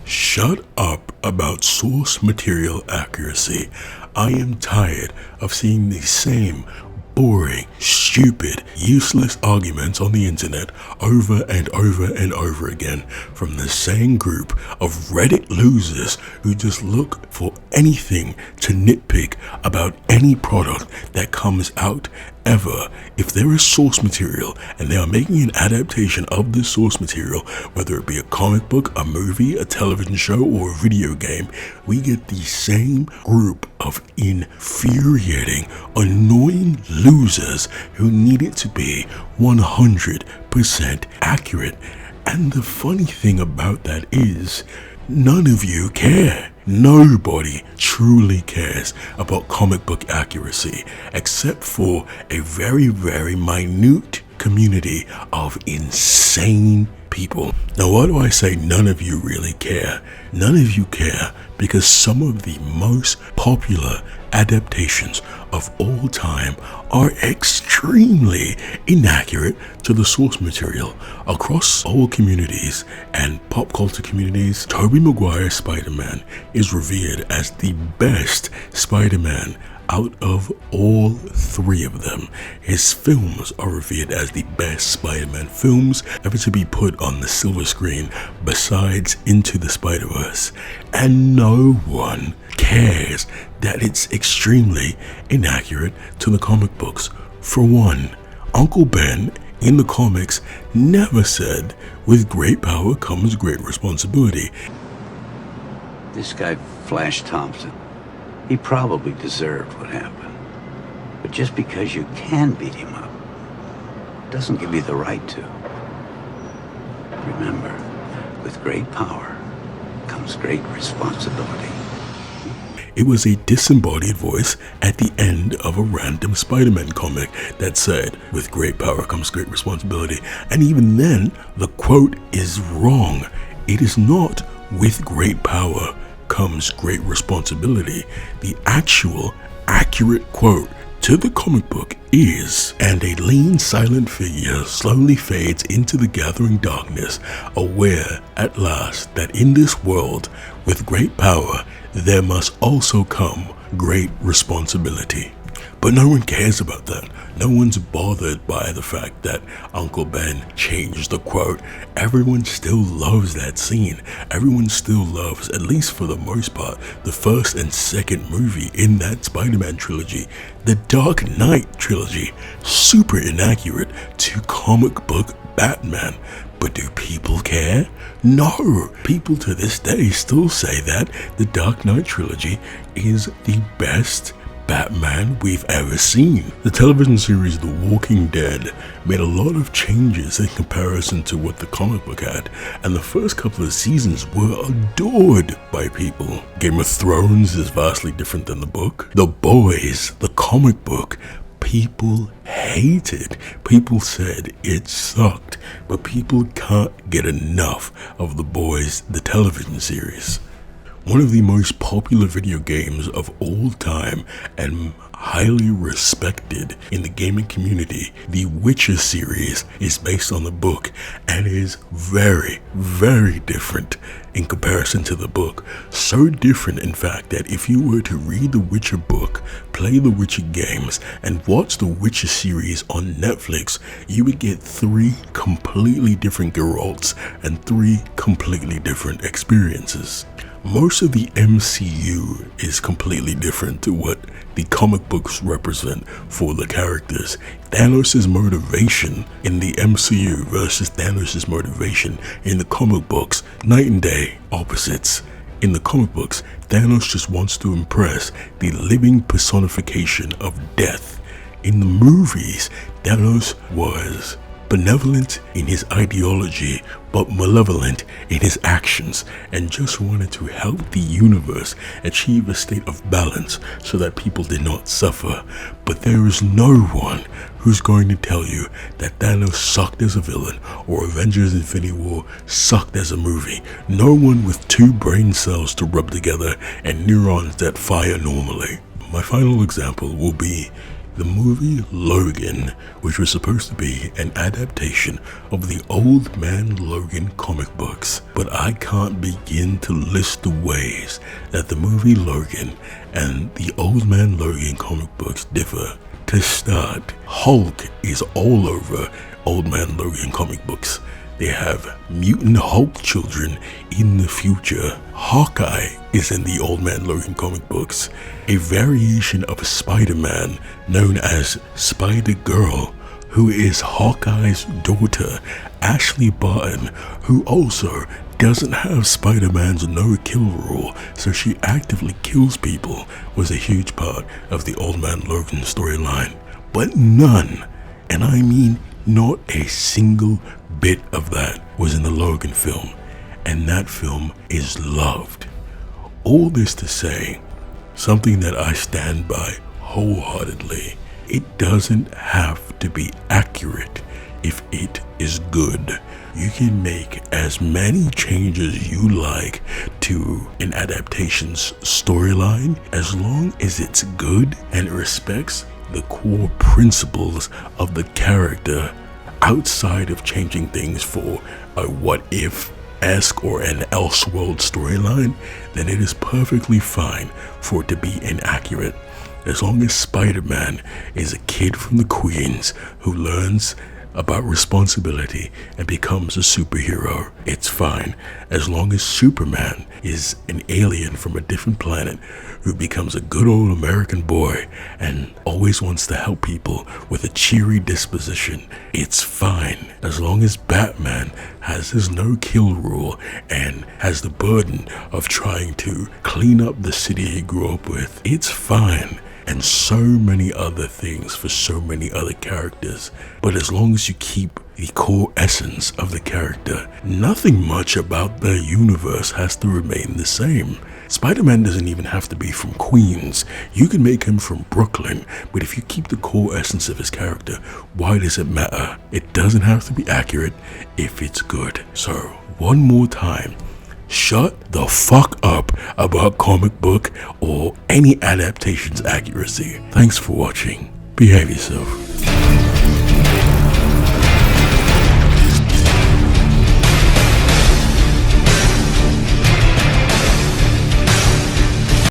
Shut up about source material accuracy. I am tired of seeing the same boring, stupid, useless arguments on the internet over and over and over again from the same group of Reddit losers who just look for anything to nitpick about any product that comes out ever. If there is source material and they are making an adaptation of this source material, whether it be a comic book, a movie, a television show, or a video game, we get the same group of infuriating, annoying losers who need it to be 100% accurate. And the funny thing about that is, none of you care. Nobody truly cares about comic book accuracy except for a very, very minute community of insane people. Now, why do I say none of you really care? None of you care because some of the most popular adaptations of all time are extremely inaccurate to the source material. Across all communities and pop culture communities, Tobey Maguire's Spider-Man is revered as the best Spider-Man out of all three of them. His films are revered as the best Spider-Man films ever to be put on the silver screen besides Into the Spider-Verse. And no one cares that it's extremely inaccurate to the comic books. For one, Uncle Ben in the comics never said, "With great power comes great responsibility." This guy, Flash Thompson, he probably deserved what happened. But just because you can beat him up doesn't give you the right to. Remember, with great power comes great responsibility. It was a disembodied voice at the end of a random Spider-Man comic that said, "With great power comes great responsibility." And even then, the quote is wrong. It is not "with great power comes great responsibility." The actual accurate quote to the comic book is, "And a lean, silent figure slowly fades into the gathering darkness, aware at last that in this world, with great power, there must also come great responsibility." But no one cares about that. No one's bothered by the fact that Uncle Ben changed the quote. Everyone still loves that scene. Everyone still loves, at least for the most part, the first and second movie in that Spider-Man trilogy. The Dark Knight trilogy, super inaccurate to comic book Batman. But do people care? No! People to this day still say that the Dark Knight trilogy is the best Batman we've ever seen. The television series The Walking Dead made a lot of changes in comparison to what the comic book had, and the first couple of seasons were adored by people. Game of Thrones is vastly different than the book. The Boys, the comic book, people hated. People said it sucked, but people can't get enough of The Boys, the television series. One of the most popular video games of all time and highly respected in the gaming community, the Witcher series, is based on the book and is very, very different in comparison to the book. So different, in fact, that if you were to read the Witcher book, play the Witcher games, and watch the Witcher series on Netflix, you would get three completely different Geralts and three completely different experiences. Most of the MCU is completely different to what the comic books represent for the characters. Thanos' motivation in the MCU versus Thanos' motivation in the comic books, night and day opposites. In the comic books, Thanos just wants to impress the living personification of death. In the movies, Thanos was benevolent in his ideology, but malevolent in his actions, and just wanted to help the universe achieve a state of balance so that people did not suffer. But there is no one who's going to tell you that Thanos sucked as a villain or Avengers Infinity War sucked as a movie. No one with two brain cells to rub together and neurons that fire normally. My final example will be The movie Logan, which was supposed to be an adaptation of the Old Man Logan comic books, but I can't begin to list the ways that the movie Logan and the Old Man Logan comic books differ. To start, Hulk is all over Old Man Logan comic books. They have mutant Hulk children in the future. Hawkeye is in the Old Man Logan comic books, a variation of Spider-Man known as Spider-Girl, who is Hawkeye's daughter, Ashley Barton, who also doesn't have Spider-Man's no-kill rule, so she actively kills people, was a huge part of the Old Man Logan storyline. But none, and I mean not a single bit of that, was in the Logan film, and that film is loved. All this to say, something that I stand by wholeheartedly, it doesn't have to be accurate if it is good. You can make as many changes you like to an adaptation's storyline as long as it's good and it respects the core principles of the character outside of changing things for a what-if-esque or an Elseworld storyline. Then it is perfectly fine for it to be inaccurate. As long as Spider-Man is a kid from the Queens who learns about responsibility and becomes a superhero, it's fine. As long as Superman is an alien from a different planet who becomes a good old American boy and always wants to help people with a cheery disposition, it's fine. As long as Batman has his no-kill rule and has the burden of trying to clean up the city he grew up with, it's fine. And so many other things for so many other characters. But as long as you keep the core essence of the character, nothing much about the universe has to remain the same. Spider-Man doesn't even have to be from Queens. You can make him from Brooklyn, but if you keep the core essence of his character, why does it matter? It doesn't have to be accurate if it's good. So, one more time, shut the fuck up about comic book or any adaptation's accuracy. Thanks for watching. Behave yourself.